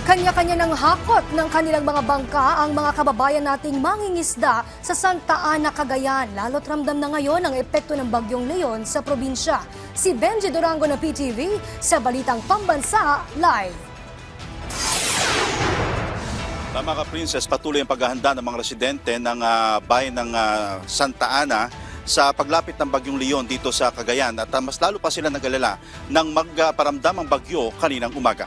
Kanya-kanya ng hakot ng kanilang mga bangka ang mga kababayan nating mangingisda sa Santa Ana, Cagayan. Lalo't ramdam na ngayon ang epekto ng Bagyong Leon sa probinsya. Si Benji Durango ng PTV sa Balitang Pambansa Live. Tama ka, Princess, patuloy ang paghahanda ng mga residente ng bayan ng Santa Ana sa paglapit ng Bagyong Leon dito sa Cagayan at mas lalo pa sila nag-alala nang magparamdam ang bagyo kaninang umaga.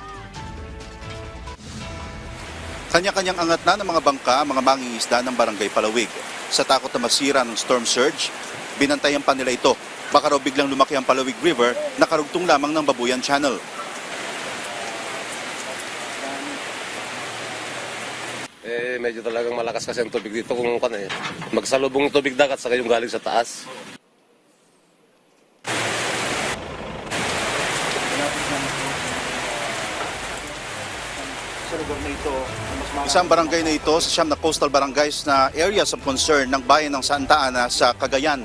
Kanya-kanyang angat na ng mga bangka, mga mangingisda ng Barangay Palawig. Sa takot na masira ng storm surge, binantayan pa nila ito. Baka raw biglang lumaki ang Palawig River na karugtong lamang ng Babuyan Channel. Medyo talagang malakas kasi ang tubig dito kung magsalubong tubig dagat sa yung galing sa taas. Isang barangay na ito sa siyam na coastal barangays na areas of concern ng bayan ng Santa Ana sa Cagayan.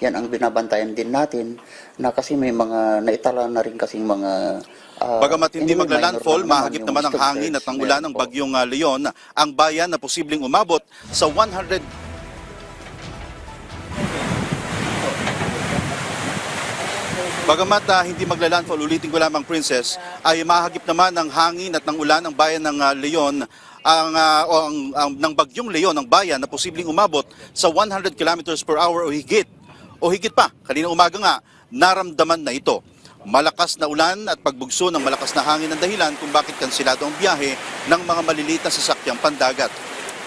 Yan ang binabantayan din natin na kasi may mga naitala na rin kasing mga Bagamat hindi magla-landfall, mahagip naman ang hangin at ang ulan ng Bagyong Leon ang bayan na posibleng umabot sa 100. Bagamat hindi magla-landfall, ulitin ko lamang, Princess, ay mahagip naman ng hangin at ng ulan ng bayan ng Leon ng Bagyong Leon ang bayan na posibleng umabot sa 100 kilometers per hour o higit. O higit pa, kanina umaga nga, naramdaman na ito. Malakas na ulan at pagbugso ng malakas na hangin ang dahilan kung bakit kansilado ang biyahe ng mga maliliit na sasakyang pandagat.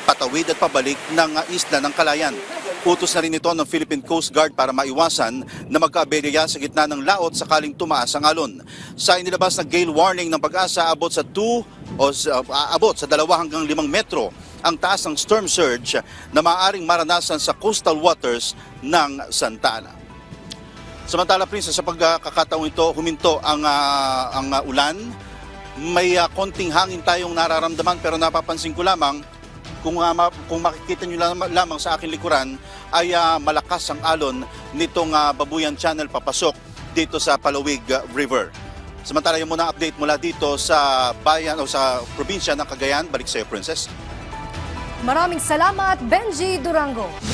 Patawid at pabalik ng isla ng Calayan. Utos na rin ito ng Philippine Coast Guard para maiwasan na magkaaberya sa gitna ng laot sakaling tumaas ang alon. Sa inilabas na gale warning ng Pag-asa, abot sa 2 hanggang 5 metro ang taas ng storm surge na maaaring maranasan sa coastal waters ng Santa Ana. Samantala, Princess, sa pagkakataong ito, huminto ang ulan. May konting hangin tayong nararamdaman pero napapansin ko lamang, kung makikita nyo lamang sa aking likuran, ay malakas ang alon nitong Babuyan Channel papasok dito sa Palawig River. Samantala, yung muna update mula dito sa bayan o sa probinsya ng Cagayan. Balik sa iyo, Princess. Maraming salamat, Benji Durango.